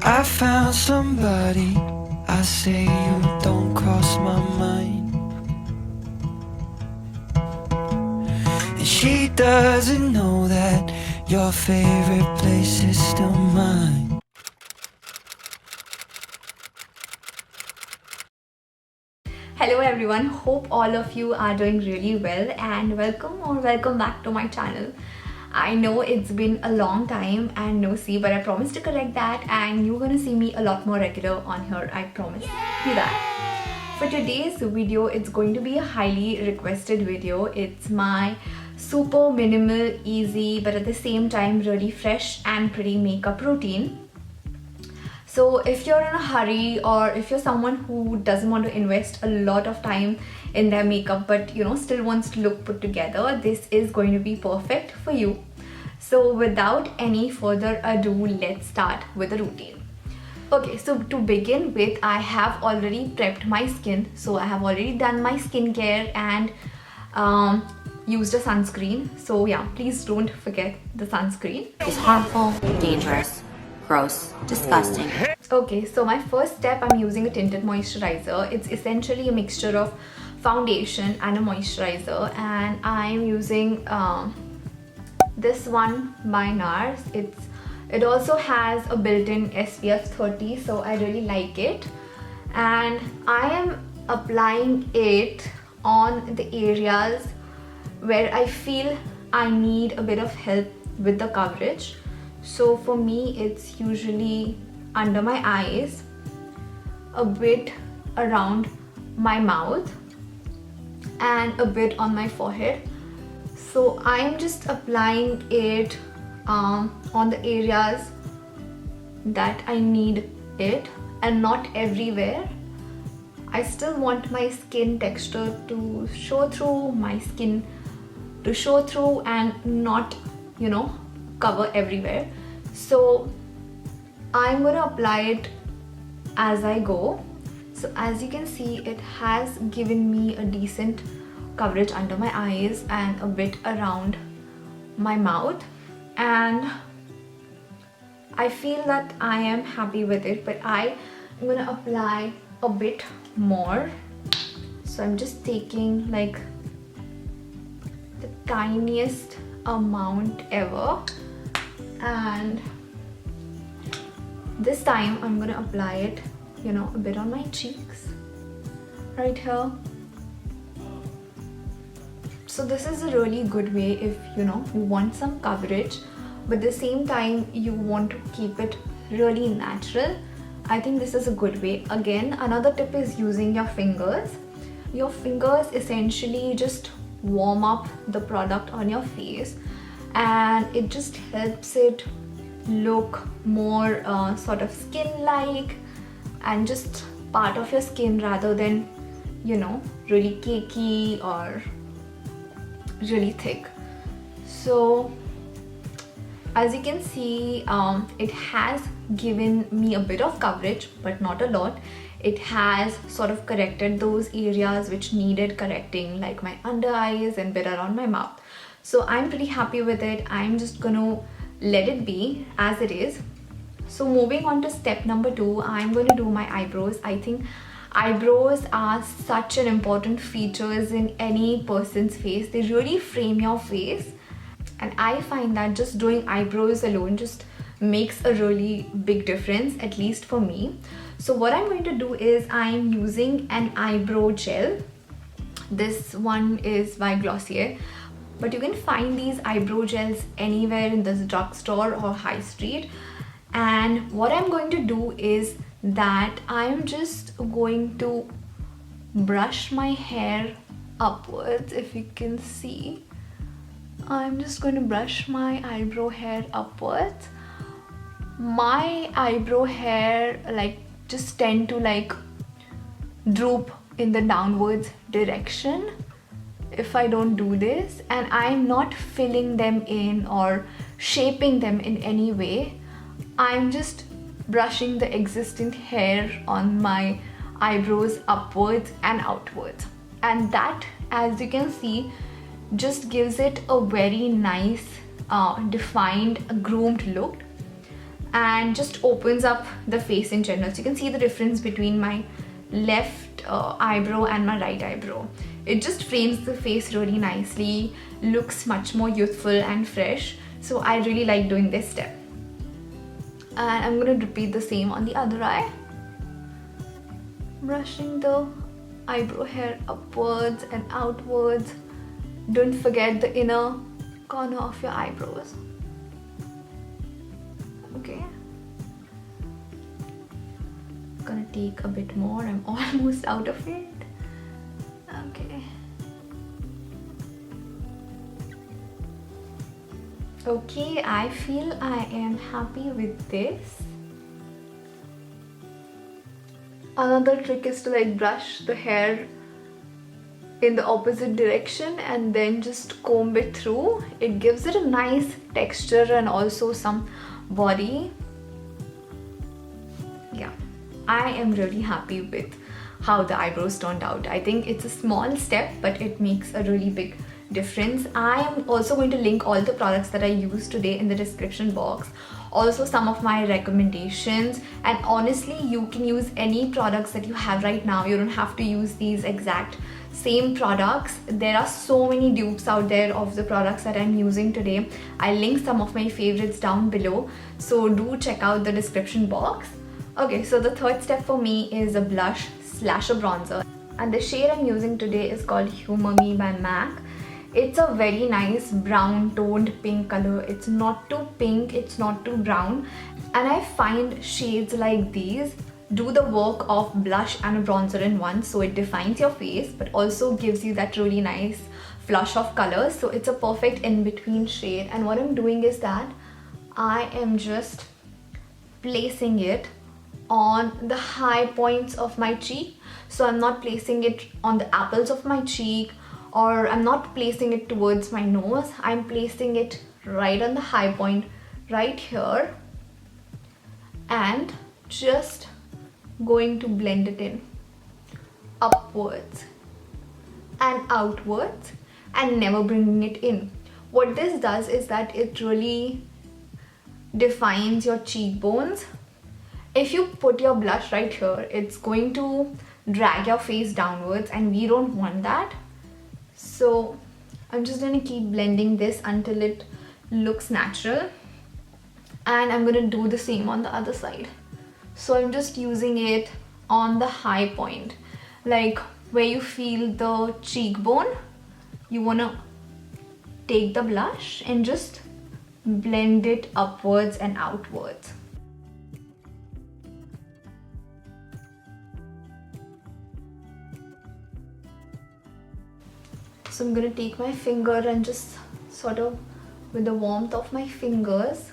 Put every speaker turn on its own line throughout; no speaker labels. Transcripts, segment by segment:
I found somebody, I say you don't cross my mind. And she doesn't know that your favorite place is still mine.
Hello everyone, hope all of you are doing really well and welcome back to my channel. I know it's been a long time and no see, but I promise to correct that and you're gonna see me a lot more regular on here, I promise you that. For today's video, it's going to be a highly requested video. It's my super minimal, easy, but at the same time really fresh and pretty makeup routine. So if you're in a hurry or if you're someone who doesn't want to invest a lot of time in their makeup but still wants to look put together, this is going to be perfect for you. So without any further ado, let's start with the routine. Okay, so to begin with, I have already prepped my skin. So I have already done my skincare and used a sunscreen. So yeah, please don't forget the sunscreen.
It's harmful, dangerous, gross, disgusting.
Okay, so my first step, I'm using a tinted moisturizer. It's essentially a mixture of foundation and a moisturizer, and I'm using this one by NARS. It also has a built-in SPF 30, so I really like it. And I am applying it on the areas where I feel I need a bit of help with the coverage. So for me, it's usually under my eyes, a bit around my mouth, and a bit on my forehead. So I'm just applying it on the areas that I need it and not everywhere. I still want my skin texture to show through, my skin to show through and not, cover everywhere. So I'm going to apply it as I go. So as you can see, it has given me a decent coverage under my eyes and a bit around my mouth, and I feel that I am happy with it, but I'm going to apply a bit more. So I'm just taking like the tiniest amount ever, and this time I'm gonna apply it, a bit on my cheeks, right here. So this is a really good way if you want some coverage, but at the same time you want to keep it really natural. I think this is a good way. Again, another tip is using your fingers. Your fingers essentially just warm up the product on your face, and it just helps it look more sort of skin-like and just part of your skin rather than really cakey or really thick. So as you can see, it has given me a bit of coverage but not a lot. It has sort of corrected those areas which needed correcting, like my under eyes and bit around my mouth. So I'm pretty happy with it. I'm just gonna let it be as it is. So moving on to step number 2, I'm going to do my eyebrows. I think eyebrows are such an important features in any person's face. They really frame your face, and I find that just doing eyebrows alone just makes a really big difference, at least for me. So what I'm going to do is I'm using an eyebrow gel. This one is by Glossier, but you can find these eyebrow gels anywhere in this drugstore or high street. And what I'm going to do is that I'm just going to brush my hair upwards. If you can see, I'm just going to brush my eyebrow hair upwards. My eyebrow hair just tend to droop in the downwards direction if I don't do this, and I'm not filling them in or shaping them in any way. I'm just brushing the existing hair on my eyebrows upwards and outwards, and that, as you can see, just gives it a very nice defined groomed look. and just opens up the face in general. So you can see the difference between my left eyebrow and my right eyebrow. It just frames the face really nicely, looks much more youthful and fresh. So I really like doing this step. And I'm going to repeat the same on the other eye. Brushing the eyebrow hair upwards and outwards. Don't forget the inner corner of your eyebrows. Okay. Gonna take a bit more. I'm almost out of it. Okay. Okay, I feel I am happy with this. Another trick is to like brush the hair in the opposite direction and then just comb it through. It gives it a nice texture and also some body. Yeah, I am really happy with how the eyebrows turned out. I think it's a small step, but it makes a really big difference. I am also going to link all the products that I used today in the description box, also some of my recommendations, and honestly you can use any products that you have right now. You don't have to use these exact same products. There are so many dupes out there of the products that I'm using today. I'll link some of my favorites down below, so do check out the description box. Okay, so the third step for me is a blush slash a bronzer, and the shade I'm using today is called Humor Me by MAC. It's a very nice brown toned pink color. It's not too pink, it's not too brown, and I find shades like these do the work of blush and a bronzer in one. So it defines your face but also gives you that really nice flush of colors. So it's a perfect in-between shade, and what I'm doing is that I am just placing it on the high points of my cheek. So I'm not placing it on the apples of my cheek, or I'm not placing it towards my nose. I'm placing it right on the high point right here and just going to blend it in upwards and outwards and never bringing it in. What this does is that it really defines your cheekbones. If you put your blush right here, it's going to drag your face downwards, and we don't want that. So I'm just going to keep blending this until it looks natural, and I'm going to do the same on the other side. So I'm just using it on the high point, like where you feel the cheekbone. You want to take the blush and just blend it upwards and outwards. So I'm going to take my finger and just sort of with the warmth of my fingers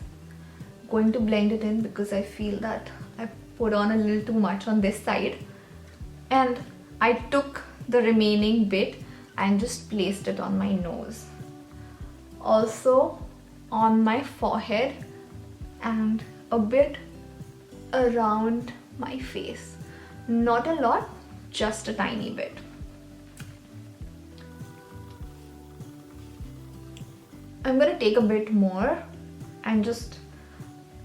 going to blend it in, because I feel that I put on a little too much on this side, and I took the remaining bit and just placed it on my nose, also on my forehead and a bit around my face. Not a lot, just a tiny bit. I'm gonna take a bit more and just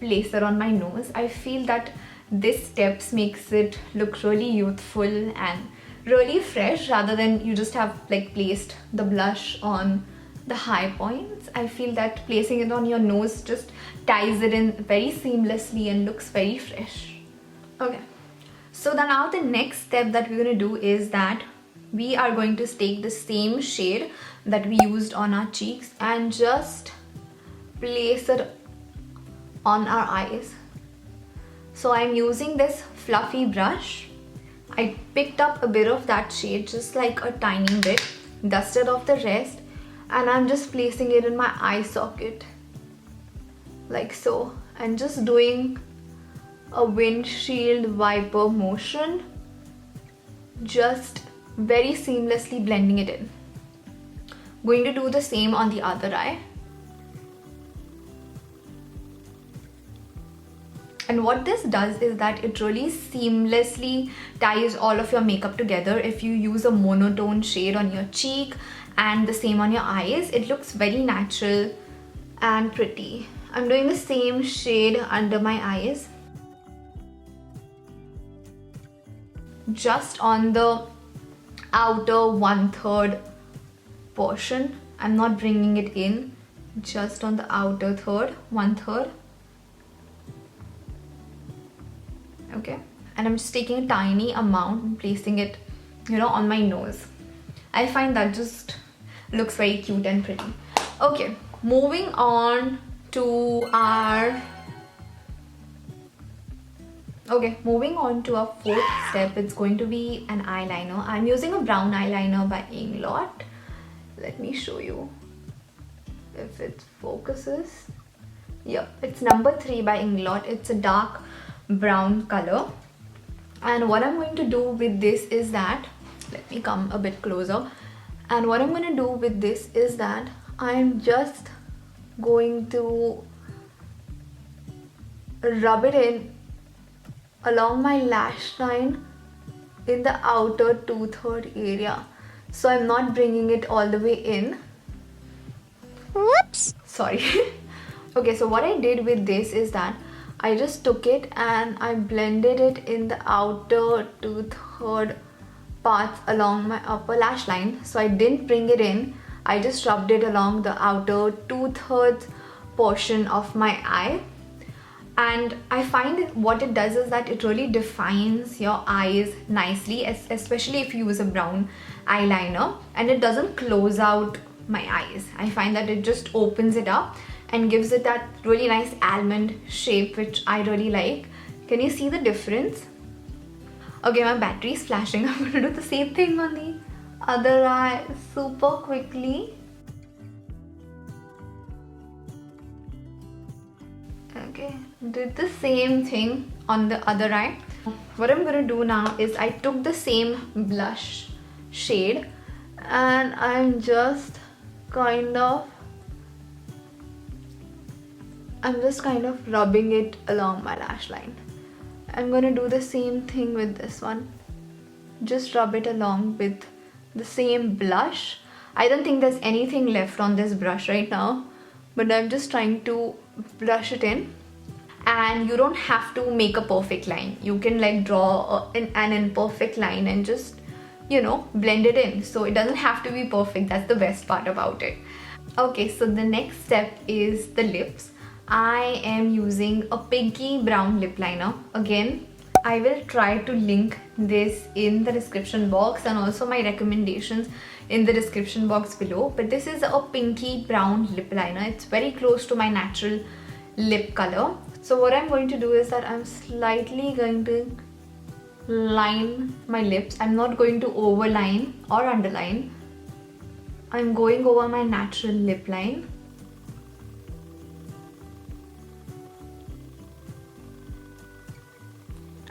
place it on my nose. I feel that this steps makes it look really youthful and really fresh, rather than you just have like placed the blush on the high points. I feel that placing it on your nose just ties it in very seamlessly and looks very fresh. Okay, so now the next step that we're gonna do is that we are going to take the same shade that we used on our cheeks and just place it on our eyes. So I'm using this fluffy brush. I picked up a bit of that shade, just like a tiny bit, dusted off the rest, and I'm just placing it in my eye socket like so, and just doing a windshield wiper motion, just very seamlessly blending it in. Going to do the same on the other eye. And what this does is that it really seamlessly ties all of your makeup together. If you use a monotone shade on your cheek and the same on your eyes, it looks very natural and pretty. I'm doing the same shade under my eyes, just on the outer 1/3 portion. I'm not bringing it in, just on the outer 1/3. Okay, and I'm just taking a tiny amount and placing it, on my nose. I find that just looks very cute and pretty. Okay, moving on to our fourth step. It's going to be an eyeliner. I'm using a brown eyeliner by Inglot. Let me show you if it focuses. Yep, it's number 3 by Inglot. It's a dark brown color. And what I'm going to do with this is that, let me come a bit closer. And what I'm going to do with this is that I'm just going to rub it in along my lash line in the outer 2/3 area. So I'm not bringing it all the way in. Whoops! Sorry. Okay, so what I did with this is that I just took it and I blended it in the outer 2/3 parts along my upper lash line. So I didn't bring it in. I just rubbed it along the outer 2/3 portion of my eye. And I find what it does is that it really defines your eyes nicely, especially if you use a brown eyeliner, and it doesn't close out my eyes. I find that it just opens it up and gives it that really nice almond shape, which I really like. Can you see the difference? Okay, my battery is flashing. I'm going to do the same thing on the other eye super quickly. Okay, did the same thing on the other eye. What I'm gonna do now is I took the same blush shade and I'm just kind of rubbing it along my lash line. I'm gonna do the same thing with this one. Just rub it along with the same blush. I don't think there's anything left on this brush right now, but I'm just trying to brush it in. And you don't have to make a perfect line. You can like draw an imperfect line and just, blend it in. So it doesn't have to be perfect. That's the best part about it. Okay, so the next step is the lips. I am using a pinky brown lip liner. Again, I will try to link this in the description box and also my recommendations in the description box below. But this is a pinky brown lip liner. It's very close to my natural lip color. So what I'm going to do is that I'm slightly going to line my lips. I'm not going to overline or underline. I'm going over my natural lip line.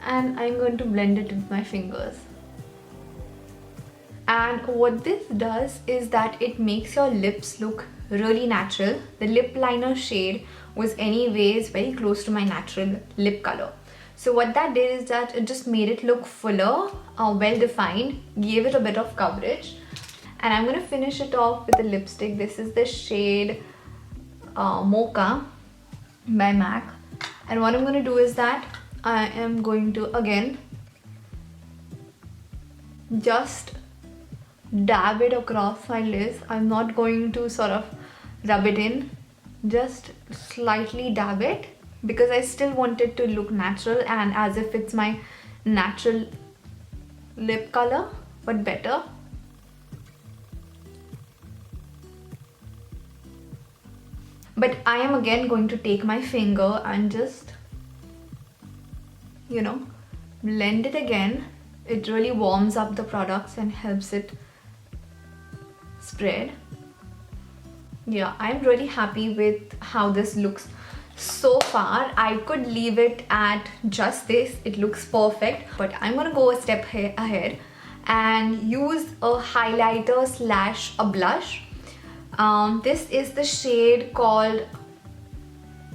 And I'm going to blend it with my fingers. And what this does is that it makes your lips look really natural. The lip liner shade was anyways very close to my natural lip color. So what that did is that it just made it look fuller, well defined, gave it a bit of coverage. And I'm going to finish it off with a lipstick. This is the shade Mocha by MAC. And what I'm going to do is that I am going to again just dab it across my lips. I'm not going to sort of rub it in, just slightly dab it because I still want it to look natural and as if it's my natural lip color, but better. But I am again going to take my finger and just, blend it again. It really warms up the products and helps it spread. Yeah, I'm really happy with how this looks so far. I could leave it at just this. It looks perfect, but I'm gonna go a step ahead and use a highlighter slash a blush. This is the shade called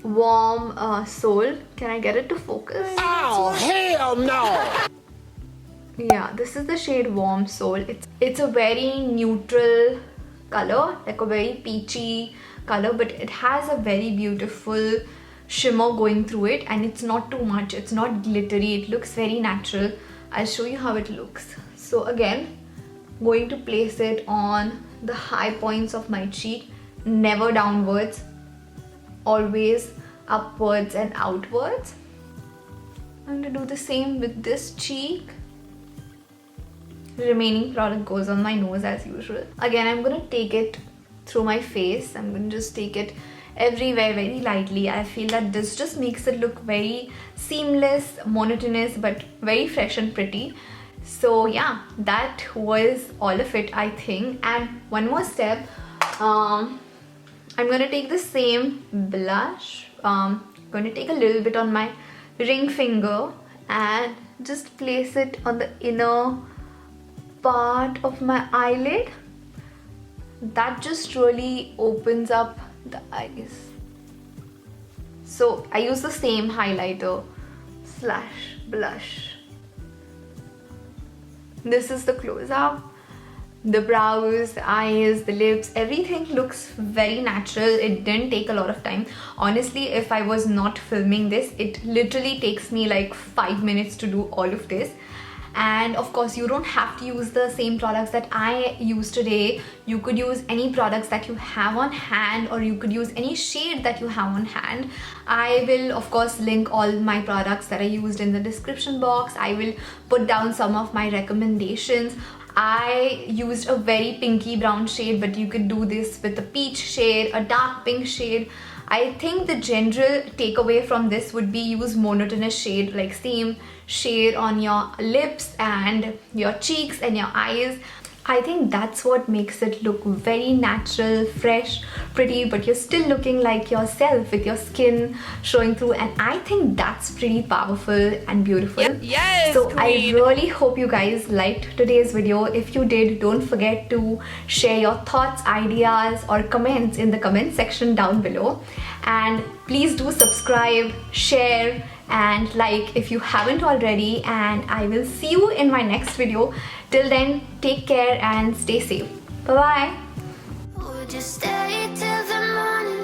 Warm Soul. Can I get it to focus?
Oh, hell no!
Yeah, this is the shade Warm Soul. It's a very neutral color, like a very peachy color, but it has a very beautiful shimmer going through it, and it's not too much, it's not glittery, it looks very natural. I'll show you how it looks. So again, going to place it on the high points of my cheek, never downwards, always upwards and outwards. I'm going to do the same with this cheek. The remaining product goes on my nose as usual. Again, I'm going to take it through my face. I'm going to just take it everywhere very lightly. I feel that this just makes it look very seamless, monotonous, but very fresh and pretty. So yeah, that was all of it, I think. And one more step, I'm going to take the same blush. I'm going to take a little bit on my ring finger and just place it on the inner part of my eyelid. That just really opens up the eyes. So I use the same highlighter slash blush. This is the close-up. The brows, the eyes, the lips, everything looks very natural. It didn't take a lot of time. Honestly, if I was not filming this, it literally takes me like 5 minutes to do all of this. And of course, you don't have to use the same products that I use today. You could use any products that you have on hand, or you could use any shade that you have on hand. I will of course link all my products that I used in the description box. I will put down some of my recommendations. I used a very pinky brown shade, but you could do this with a peach shade, a dark pink shade. I think the general takeaway from this would be use monotonous shade, like same shade on your lips and your cheeks and your eyes. I think that's what makes it look very natural, fresh, pretty, but you're still looking like yourself with your skin showing through, and I think that's pretty powerful and beautiful.
Yes,
so
queen.
I really hope you guys liked today's video. If you did, don't forget to share your thoughts, ideas or comments in the comment section down below, and please do subscribe, share and like if you haven't already, and I will see you in my next video. Till then, take care and stay safe. Bye bye.
Would you stay till the morning?